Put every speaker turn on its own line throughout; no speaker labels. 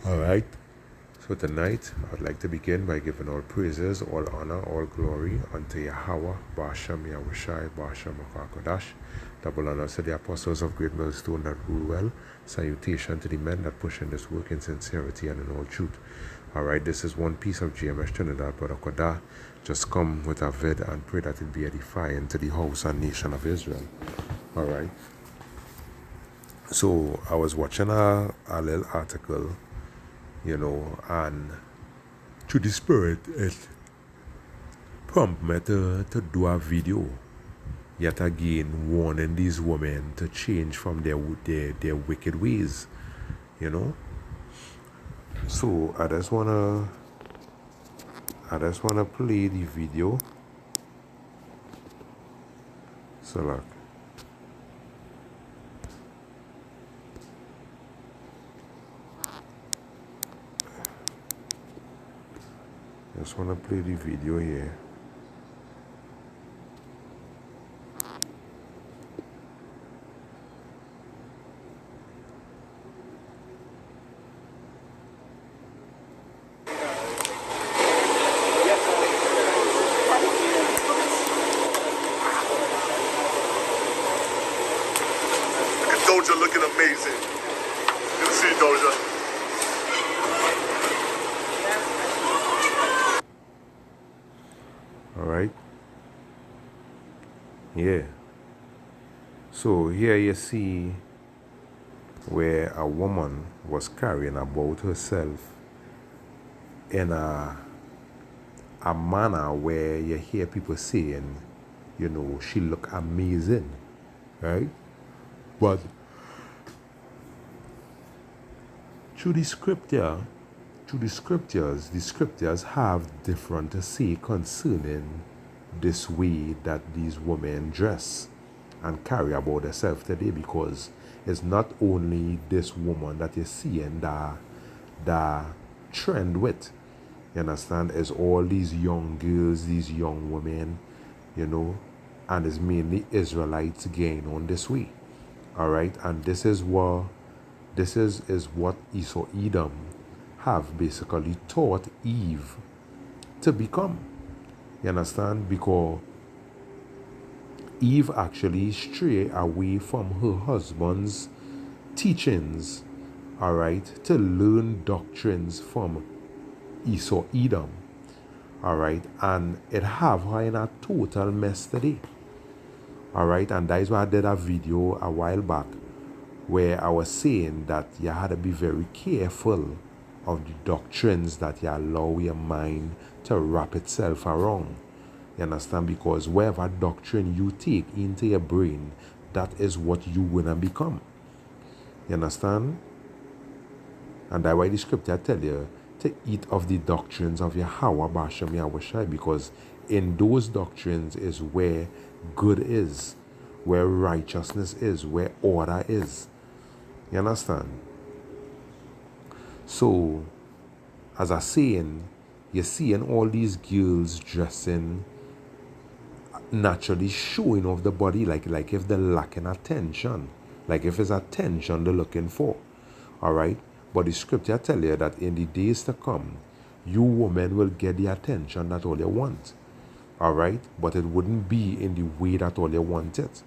All right. So tonight, I'd like to begin by giving all praises, all honor, all glory unto Yahweh, Basham Yahushai, Basham Makakodash. Double honor to the apostles of Great Millstone that rule well. Salutation to the men that push in this work in sincerity and in all truth. All right, this is one piece of GMS Trinidad, Brother Kodah. Just come with a vid and pray that it be edifying to the house and nation of Israel. All right. So I was watching a little article, and to the spirit, it prompted me to do a video, yet again warning these women to change from their wicked ways, So I just wanna play the video. So look. Just wanna play the video here.
Doja looking amazing. Good to see you, Doja.
All right. Yeah. So here you see where a woman was carrying about herself in a manner where you hear people saying, she look amazing, right? But through the scriptures, the scriptures have different to say concerning this way that these women dress and carry about themselves today, because it's not only this woman that you're seeing the trend with. You understand? It's all these young girls, these young women, and it's mainly Israelites getting on this way. All right, and this is what Esau Edom have basically taught Eve to become. You understand? Because Eve actually strayed away from her husband's teachings, all right, to learn doctrines from Esau Edom, all right, and it have her in a total mess today, all right, and that is why I did a video a while back where I was saying that you had to be very careful of the doctrines that you allow your mind to wrap itself around. You understand? Because whatever doctrine you take into your brain, that is what you gonna become. You understand? And that's why the scripture tell you to eat of the doctrines of Yahweh Basham Yahushai, because in those doctrines is where good is, where righteousness is, where order is. You understand? So, as I saying, you're seeing all these girls dressing, naturally showing off the body like if they're lacking attention, like if it's attention they're looking for. All right? But the scripture tell you that in the days to come, you women will get the attention that all you want. All right? But it wouldn't be in the way that all you want it.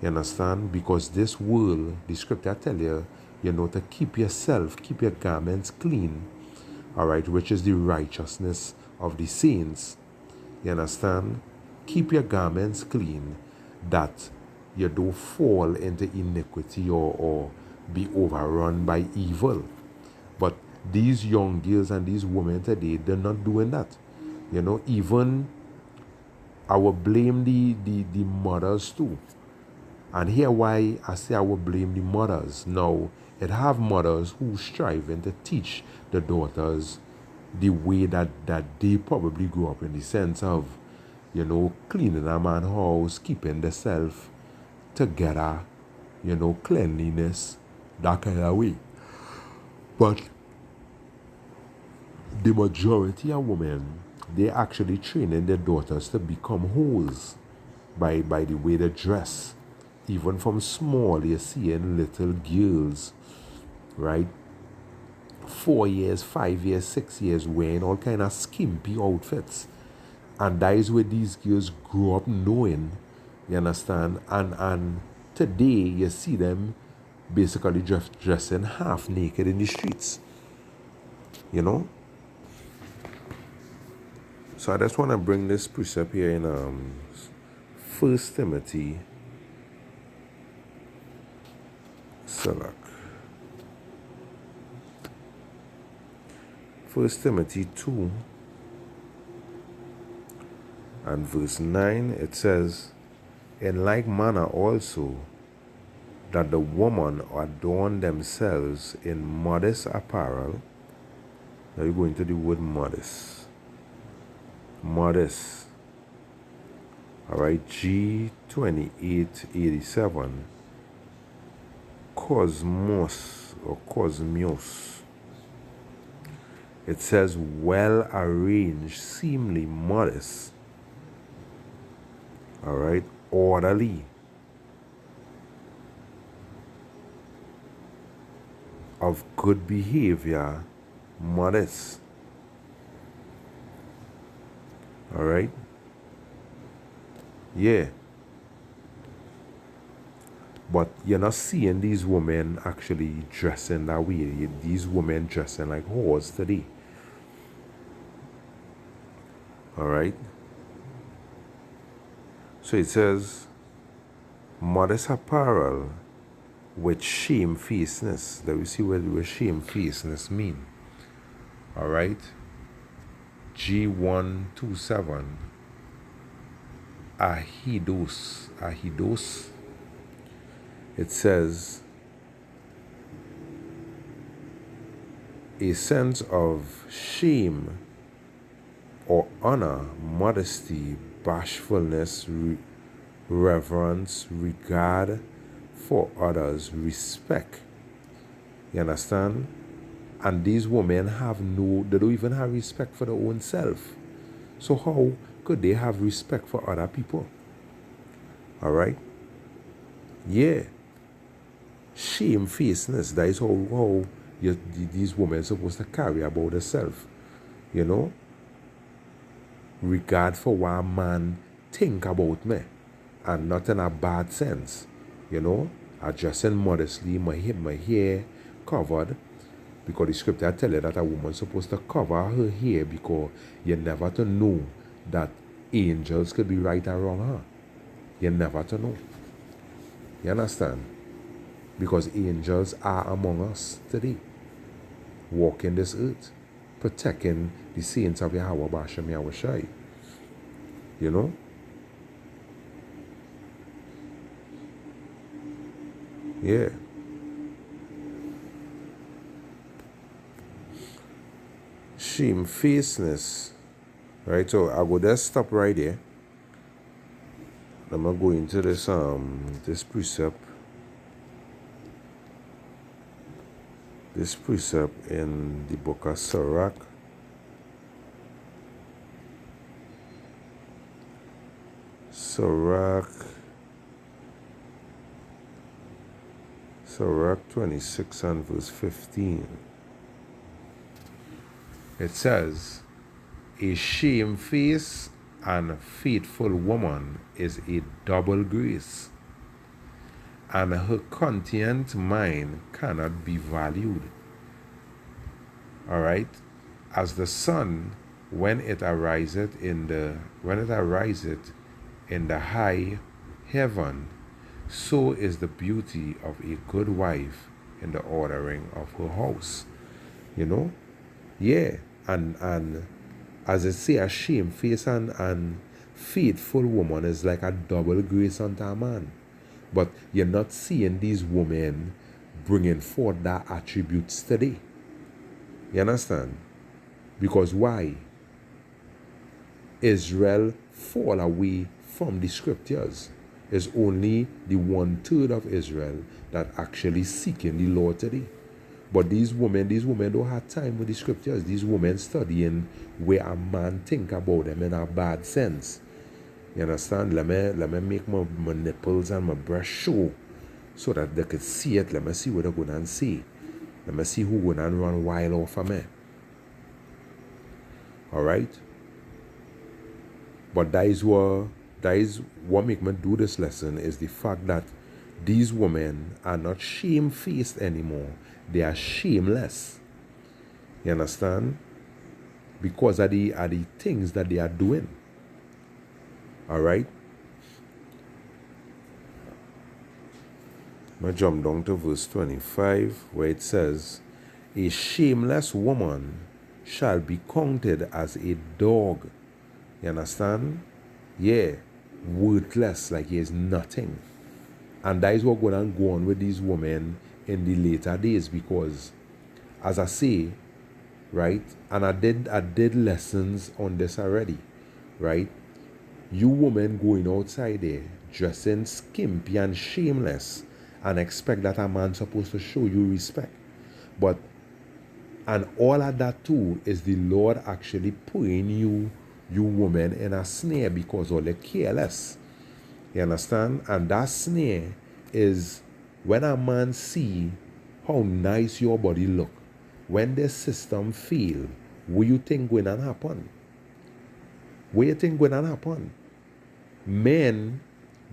You understand? Because this world, the scripture tell you, to keep yourself, keep your garments clean, all right, which is the righteousness of the saints. You understand? Keep your garments clean, that you don't fall into iniquity or be overrun by evil. But these young girls and these women today, they're not doing that. Even I will blame the mothers too. And here why I say I will blame the mothers. Now, it have mothers who striving to teach the daughters the way that they probably grew up, in the sense of, cleaning a man's house, keeping the self together, cleanliness, that kind of way. But the majority of women, they actually training their daughters to become hoes by the way they dress. Even from small, you're seeing little girls, right, 4 years, 5 years, 6 years wearing all kind of skimpy outfits. And that is where these girls grew up knowing, you understand? And today you see them basically dressing half naked in the streets, you know? So I just want to bring this precept here in 1 Timothy, Salak. 1 Timothy 2 and verse 9, it says, in like manner also, that the woman adorn themselves in modest apparel. Now you go into the word modest. Modest. All right, G2887. Cosmos or cosmos. It says well arranged, seemly, modest. All right, orderly, of good behavior, modest. All right, yeah. But you're not seeing these women actually dressing that way. These women dressing like whores today. All right. So it says, modest apparel with shamefacedness. Let me see what shamefacedness mean. All right. G127. Ahidos. It says, a sense of shame or honor, modesty, bashfulness, reverence, regard for others, respect. You understand? And these women they don't even have respect for their own self. So how could they have respect for other people? All right? Yeah. Shamefacedness, that is how these women are supposed to carry about themselves. You know? Regard for what a man think about me, and not in a bad sense. You know? Dressing modestly, my hair covered, because the scripture tell you that a woman is supposed to cover her hair, because you never to know that angels could be right or wrong her. You never to know. You understand? Because angels are among us today, walking this earth, protecting the saints of Yahweh Bashem Yahushai. You know? Yeah. Shamefacedness. Right, so I will just stop right there. I'm gonna go into this precept. This precept in the book of Sirach. Sirach 26 and verse 15. It says, a shamefaced and faithful woman is a double grace, and her content mind cannot be valued. All right, as the sun when it ariseth in the high heaven, so is the beauty of a good wife in the ordering of her house. You know, yeah, and as it say, a shamefaced and faithful woman is like a double grace unto a man. But you're not seeing these women bringing forth that attributes today. You understand? Because why? Israel fall away from the scriptures. It's only the 1/3 of Israel that actually seeking the Lord today. But these women don't have time with the scriptures. These women studying where a man think about them in a bad sense. You understand? Let me make my nipples and my breast show so that they could see it. Let me see what they're going to say. Let me see who gonna run wild off of me. Alright? But that is what make me do this lesson, is the fact that these women are not shamefaced anymore. They are shameless. You understand? Because of the things that they are doing. Alright? I jump down to verse 25 where it says, a shameless woman shall be counted as a dog. You understand? Yeah. Worthless, like he is nothing. And that is what going to go on with these women in the later days, because as I say, right, and I did lessons on this already, right? You women going outside there dressing skimpy and shameless and expect that a man supposed to show you respect. But and all of that too is the Lord actually putting you women in a snare because all the careless. You understand? And that snare is when a man see how nice your body look, when the system feel, what you think going to happen? What you think going to happen? Men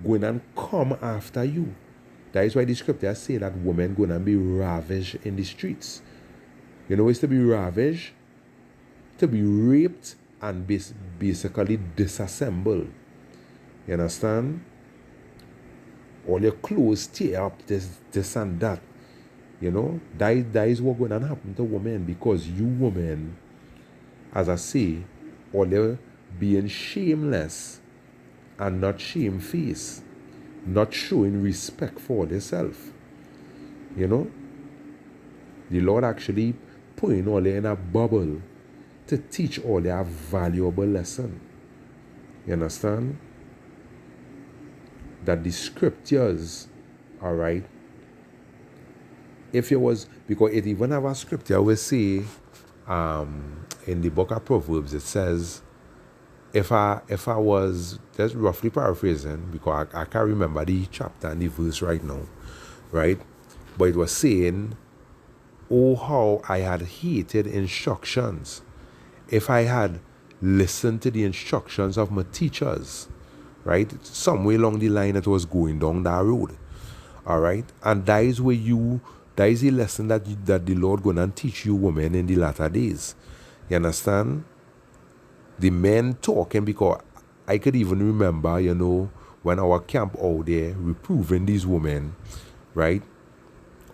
going to come after you. That is why the scripture say that women going to be ravaged in the streets. You know, it's to be ravaged, to be raped and basically disassembled. You understand? All your clothes tear up, this and that. You know, that is what going to happen to women, because you women, as I say, all you're being shameless and not shamefaced, not showing respect for yourself. You know, the Lord actually putting all in a bubble to teach all their valuable lesson. You understand? That the scriptures, all right, if it was, because it even have a scripture will say, in the book of Proverbs, it says, if I was, just roughly paraphrasing, because I can't remember the chapter and the verse right now, right? But it was saying, oh, how I had hated instructions. If I had listened to the instructions of my teachers, right? Somewhere along the line it was going down that road. All right? And that is a lesson that the Lord gonna teach you women in the latter days. You understand? The men talking, because I could even remember, you know, when our camp out there reproving these women, right?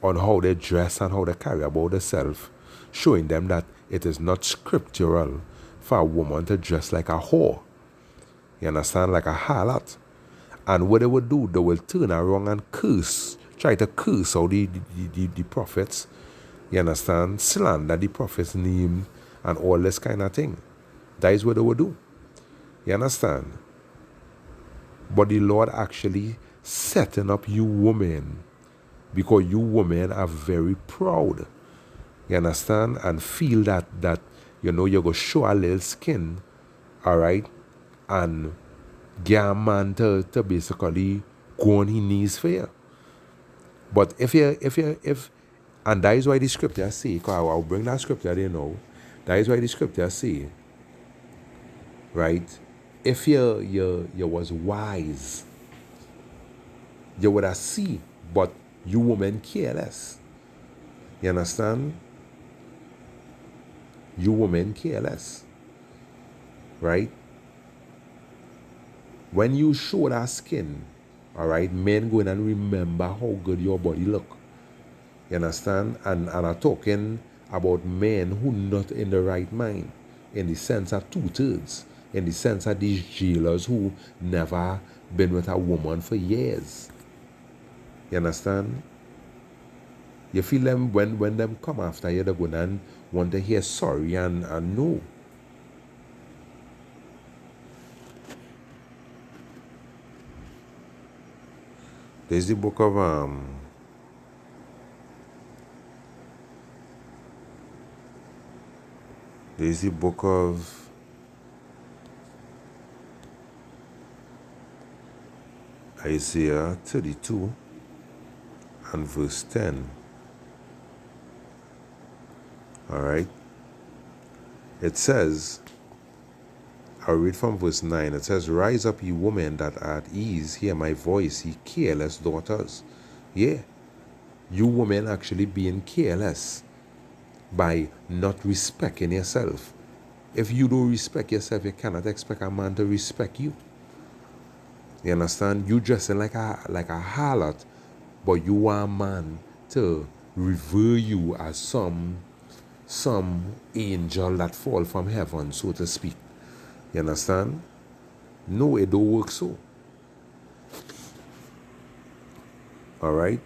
On how they dress and how they carry about themselves, showing them that it is not scriptural for a woman to dress like a whore. You understand? Like a harlot. And what they would do, they will turn around and curse, try to curse out the prophets. You understand? Slander the prophet's name and all this kind of thing. That is what they would do. You understand? But the Lord actually setting up you women, because you women are very proud. You understand? And feel that you know, you're going to show a little skin, all right? And get a man to basically go on his knees for you. But if and that is why the scripture say, because I'll bring that scripture there now. That is why the scripture say, right? If you was wise, you would have seen, but you women careless. You understand? You women careless. Right? When you show that skin, all right, men go in and remember how good your body look. You understand? And I'm talking about men who not in the right mind, in the sense of 2/3, in the sense of these jailers who never been with a woman for years. You understand? You feel them when them come after you, they're going and want to hear sorry and no. There's the book of Isaiah 32 and verse 10. All right. It says, I'll read from verse 9. It says, rise up, ye women that are at ease, hear my voice, ye careless daughters. Yeah, you women actually being careless by not respecting yourself. If you don't respect yourself, you cannot expect a man to respect you. You understand? You dressing like a harlot, but you want a man to revere you as some angel that fall from heaven, so to speak. You understand? No, it don't work so. All right?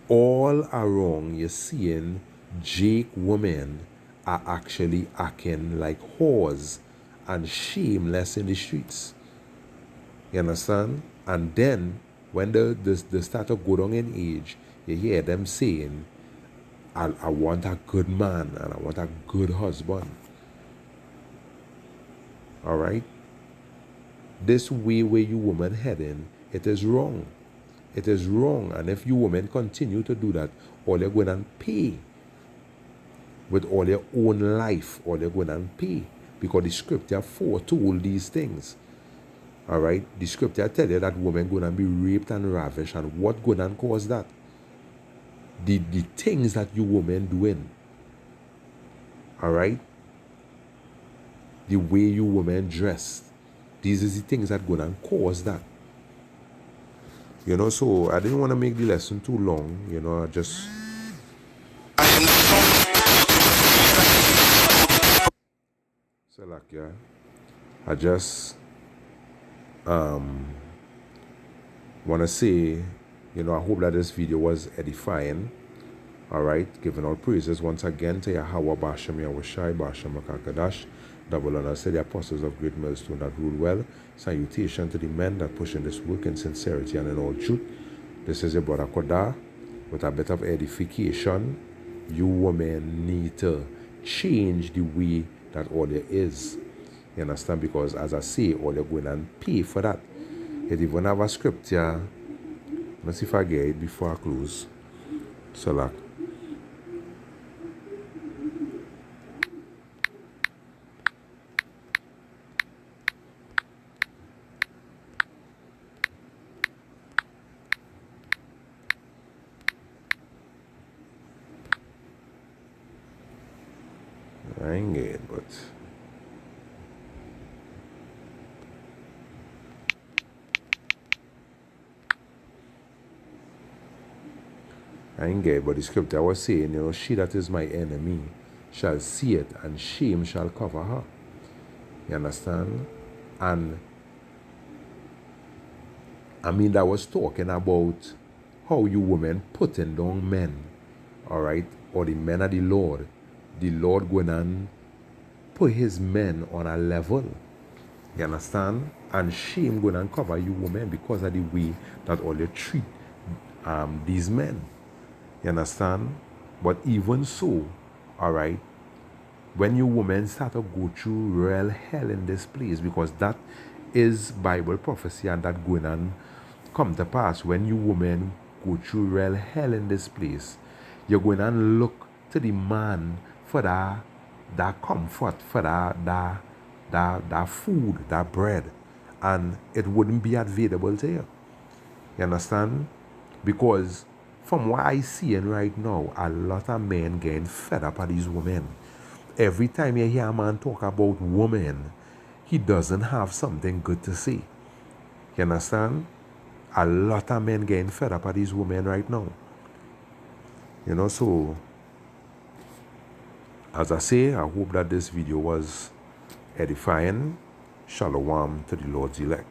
All around, you're seeing Jake women are actually acting like whores and shameless in the streets. You understand? And then, when they start to go down in age, you hear them saying, I want a good man and I want a good husband. All right? This way where you women heading, it is wrong. It is wrong. And if you women continue to do that, all you're going to pay with all your own life, all you're going to pay. Because the scripture foretold these things. All right? The scripture tell you that women going to be raped and ravished. And what going to cause that? The things that you women doing. All right? The way you women dress. These are the things that going to cause that. You know, so I didn't want to make the lesson too long. You know, I just... So like, yeah. I just want to say, you know, I hope that this video was edifying. All right, giving all praises once again to Yahweh Bashem Yahushai Bashem Makakadash, double honor to the apostles of great millstone that rule well. Salutation to the men that push in this work in sincerity and in all truth. This is your brother Koda with a bit of edification. You women need to change the way that all there is. You understand? Because as I say, all you're going and pay for that. It even have a scripture. Let's see if I get it before I close. So like, I ain't get it, but the scripture was saying, you know, she that is my enemy shall see it, and shame shall cover her. You understand? And I mean, that was talking about how you women putting down men, all right, or the men of the Lord. The Lord going and put his men on a level. You understand? And shame going and cover you women because of the way that all you treat these men. You understand? But even so, all right, when you women start to go through real hell in this place, because that is Bible prophecy and that going and come to pass, when you women go through real hell in this place, you're going and look to the man for that comfort, for that food, that bread, and it wouldn't be available to you. You understand? Because from what I see right now, a lot of men getting fed up at these women. Every time you hear a man talk about women, he doesn't have something good to say. You understand? A lot of men getting fed up at these women right now. You know, so as I say, I hope that this video was edifying. Shalom to the Lord's elect.